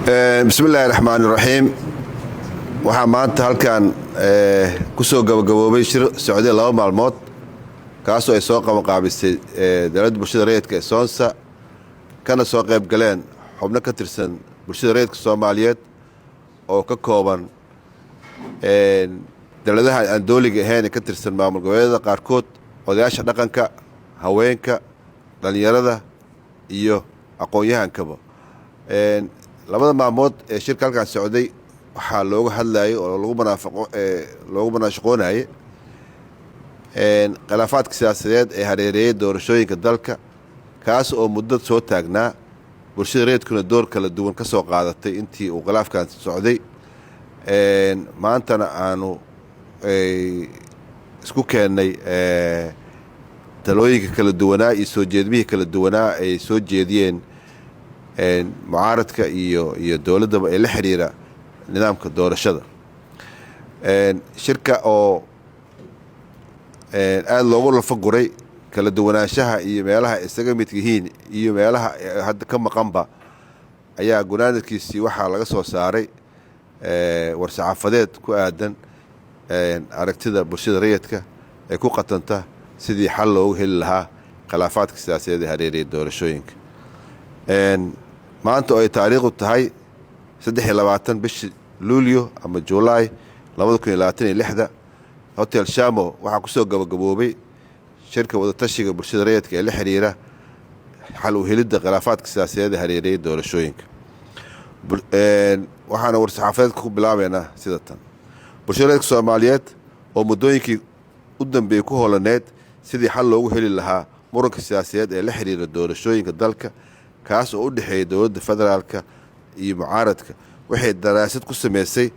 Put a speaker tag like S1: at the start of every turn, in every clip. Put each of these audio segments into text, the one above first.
S1: بسم الله الرحمن الرحيم. waxaa maanta halkan ku soo gabagaboobay shir socday 2 maalmood kaasoo ay soo qabanqaabisay dawladda bulshada rayidka ee Soonsa kana soo qayb galeen xubno ka tirsan bulshada rayidka Soomaaliyeed oo ka kooban dawladaha aan dawliga ahayn ee ka tirsan maamul goboleedyada qaarkood, odayaasha dhaqanka, haweenka, dhalinyarada iyo aqoon-yahankaba. labada maalmood ee shirka halkan socday waxaa looga hadlayay oo loogu munaashaqoonayay khilaafaadka siyaasadeed ee hareereeyay doorashooyinka dalka, kaas oo muddo soo taagnaa. bulshada rayidkuna door kala duwan ka soo qaadatay intii uu khilaafkan socday. maantana aanu isku keennay talooyinka kala duwanaa iyo soo jeedmihii kala duwanaa ay soo jeediyeen mucaaradka iyo dowladdaba ee la xiriira nidaamka doorashada. shirka oo aad loogu lafaguray kala duwanaanshaha iyo meelaha isaga mid yihiin iyo meelaha hadda ka maqanba ayaa gunaanadkiisii waxaa laga soo saaray war-saxaafadeed ku aadan aragtida bulshada rayidka ee ku qatanta sidii xal loogu heli lahaa khilaafaadka siyaasadeed ee hareeraya doorashooyinka. maanta oo ay taariikhdu tahay 23 bishii luulyo ama Juulaay 2026 hotel Shamo waxaa ku soo gabagaboobay shirka wadatashiga bulshada rayidka ee la xiriira xal u helidda khilaafaadka siyaasadeed ee hareeraya doorashooyinka. waxaana war-saxaafadeedka ku bilaabeynaa sida tan: bulshada rayidka Soomaaliyeed oo muddooyinkii u dambeeyay ku holaneed sidii xal loogu heli lahaa muranka siyaasadeed ee la xiriira doorashooyinka dalka, kaas oo u dhexeeya dowladda federaalka iyo mucaaradka, waxay daraasad ku sameysay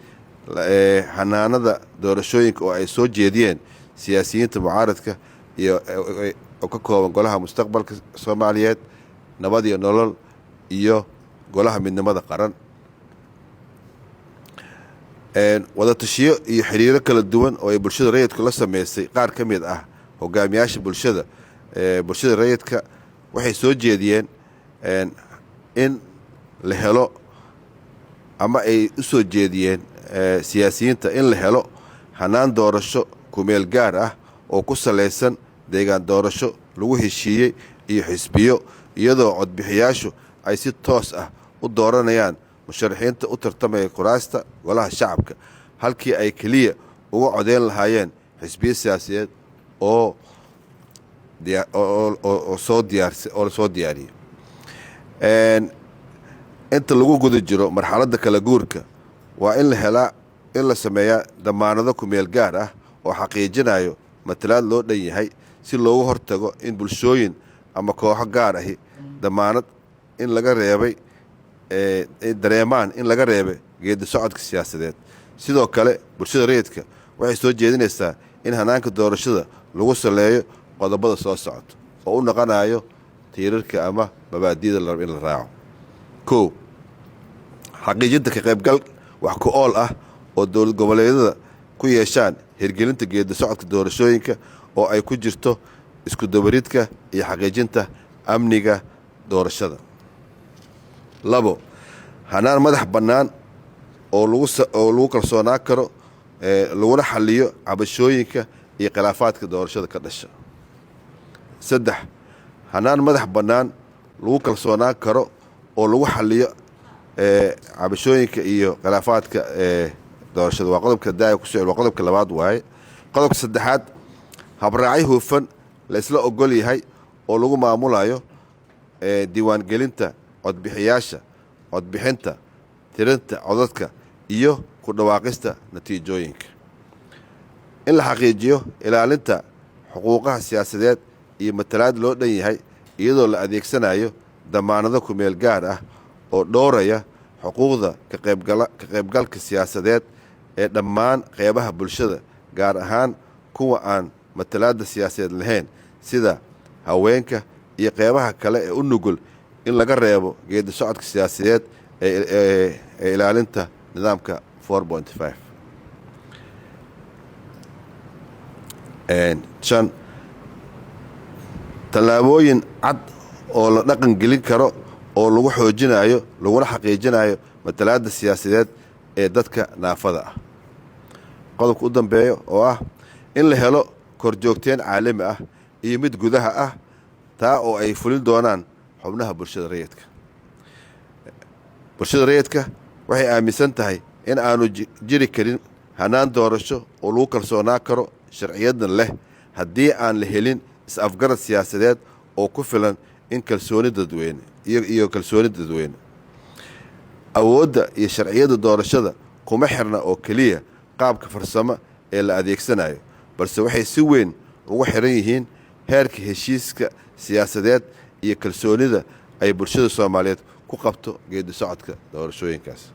S1: xanaanada doorashooyinka oo ay soo jeediyeen siyaasiyiinta mucaaradka iyo oo ka kooban golaha mustaqbalka Soomaaliyeed, nabad iyo nolol iyo golaha midnimada qaran. wadatashiyo iyo xiriiro kala duwan oo ay bulshada rayidku la sameysay qaar ka mid ah hogaamiyaasha bulshada rayidka waxay soo jeediyeen in la helo ama ay u soo jeediyeen siyaasiyiinta in la helo hanaan doorasho kumeel gaar ah oo ku salaysan deegaan doorasho lagu heshiiyey iyo xisbiyo, iyadoo codbixiyaashu ay si toos ah u dooranayaan musharaxiinta u tartamaya kuraasta golaha shacabka, halkii ay keliya uga codeyn lahaayeen xisbiyo siyaasadeed oo soo diyaariyay. inta lagu guda jiro marxaladda kala guurka waa in la sameeyaa damaanado kumeel gaar ah oo xaqiijinayo matalaad loo dhan yahay si loogu hortago in bulshooyin ama kooxo gaar ahi damaanad in laga reebay dareemaan in laga reebay geedi socodka siyaasadeed. sidoo kale bulshada rayidka waxay soo jeedinaysaa in hanaanka doorashada lagu saleeyo qodobada soo socota oo u noqonayo tiirarka ama mabaadi'da la rabo in la raaco. 1. xaqiijinta ka qaybgal wax ku ool ah oo dowlad goboleedyada ku yeeshaan hirgelinta geedi socodka doorashooyinka oo ay ku jirto isku dabaridka iyo xaqiijinta amniga doorashada. 2. hanaan madax bannaan oo lagu kalsoonaan karo laguna xalliyo cabashooyinka iyo khilaafaadka doorashada ka dhasha. 3. hanaan madax bannaan lagu kalsoonaan karo oo lagu xalliyo cabashooyinka iyo khilaafaadka doorashada. waa qodobka daaya ku socda, waa qodobka labaad waaye. qodobka saddexaad, habraacyo hufan la isla ogol yahay oo lagu maamulayo diiwaangelinta codbixiyaasha, codbixinta, tirinta codadka iyo ku dhawaaqista natiijooyinka. in la xaqiijiyo ilaalinta xuquuqaha siyaasadeed iyo matalaad loo dhan yahay iyadoo la adeegsanayo damaanado kumeel gaar ah oo dhowraya xuquuqda ka qaybgalka siyaasadeed ee dhammaan qeybaha bulshada, gaar ahaan kuwa aan matalaadda siyaasadeed lahayn sida haweenka iyo qeybaha kale ee u nugul in laga reebo geedi socodka siyaasadeed ee ilaalinta nidaamka 4.5. 5. tallaabooyin cad oo la dhaqan gelin karo oo lagu xoojinayo laguna xaqiijinayo matalaadda siyaasadeed ee dadka naafada ah. qodobka u dambeeya oo ah in la helo korjoogteen caalami ah iyo mid gudaha ah taa oo ay fulin doonaan xubnaha bulshada rayidka. bulshada rayidka waxay aaminsan tahay in aanu jiri karin hanaan doorasho oo lagu kalsoonaan karo sharciyadan leh haddii aan la helin is-afgarad siyaasadeed oo ku filan in kalsooni dadweyne iyo kalsooni dadweyne. awoodda iyo sharciyada doorashada kuma xirna oo keliya qaabka farsamo ee la adeegsanayo, balse waxay si weyn ugu xiran yihiin heerka heshiiska siyaasadeed iyo kalsoonida ay bulshada Soomaaliyeed ku qabto geedi socodka doorashooyinkaas.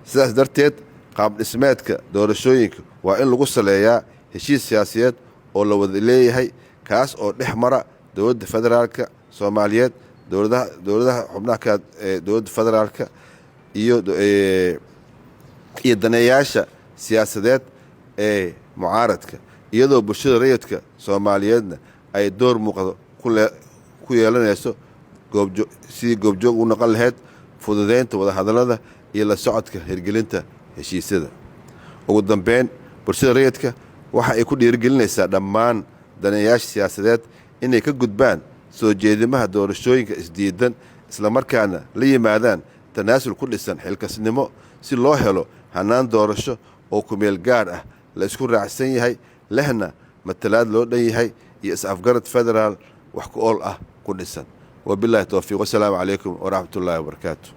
S1: sidaas darteed qaab dhismeedka doorashooyinka waa in lagu saleeyaa heshiis siyaasadeed oo la wada leeyahay kaas oo dhex mara dowladda federaalka Soomaaliyeed, dowladaha xubnaha ka dowladda federaalka iyo daneeyaasha siyaasadeed ee mucaaradka, iyadoo bulshada rayidka Soomaaliyeedna ay door muuqda ku yeelanayso sidii goobjoog u noqon lahayd fududeynta wadahadallada iyo la socodka hirgelinta heshiisyada. ugu dambeyn, bulshada rayidka waxa ay ku dhiirigelinaysaa dhammaan daneeyaasha siyaasadeed inay ka gudbaan soo jeedimaha doorashooyinka isdiidan, isla markaana la yimaadaan tanaasul ku dhisan xilkasnimo si loo helo hanaan doorasho oo ku meel gaar ah, la isku raacsan yahay, lehna matalaad loo dhan yahay iyo is-afgarad federaal wax ku ool ah ku dhisan. wabillahi tawfiiq. wassalaamu calaykum waraxmatullaahi wabarakaatu.